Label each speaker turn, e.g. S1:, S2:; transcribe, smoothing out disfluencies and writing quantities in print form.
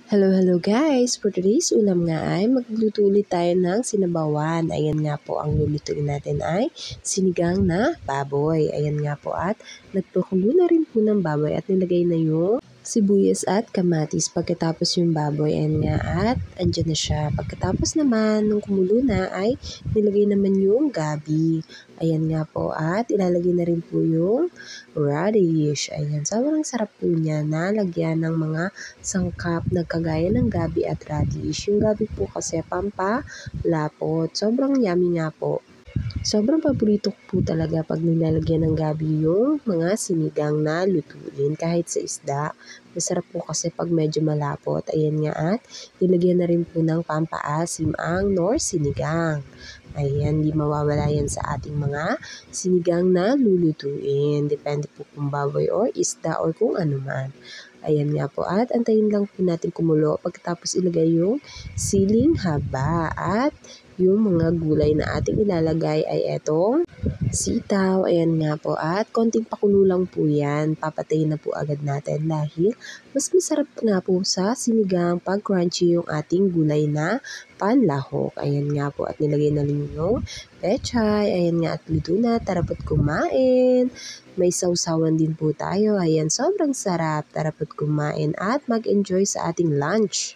S1: Hello guys! For today's ulam nga ay magluto ulit tayo ng sinabawan. Ayan nga po, ang lulutuin natin ay sinigang na baboy. Ayan nga po, at nagpakulo na rin po ng baboy at nilagay na yung sibuyas at kamatis. Pagkatapos yung baboy, ayan nga, at andyan na siya. Pagkatapos naman, nung kumulo na, ay nilagay naman yung gabi. Ayan nga po, at ilalagay na rin po yung radish. Ayan, sobrang sarap po niya na lagyan ng mga sangkap na kagaya ng gabi at radish. Yung gabi po kasi pampalapot. Sobrang yummy nga po. Sobrang paborito ko po talaga pag nilalagyan ng gabi yung mga sinigang na lutuin kahit sa isda. Masarap po kasi pag medyo malapot. Ayan nga, at nilagyan na rin po ng pampaasim ang nor sinigang. Ayan, di mawawala yan sa ating mga sinigang na lulutuin. Depende po kung baboy or isda or kung ano man. Ayan nga po, at antayin lang po natin kumulo. Pagkatapos ilagay yung siling haba at yung mga gulay na ating ilalagay ay etong sitaw. Ayan nga po, at konting pakulo lang po yan. Papatayin na po agad natin dahil mas masarap nga po sa sinigang pag crunchy yung ating gulay na panlahok. Ayan nga po, at nilagay na rin yung pechay. Ayan nga, at luto na. Tara po't kumain. May sausawan din po tayo. Ayan, sobrang sarap. Tara po't kumain at mag-enjoy sa ating lunch.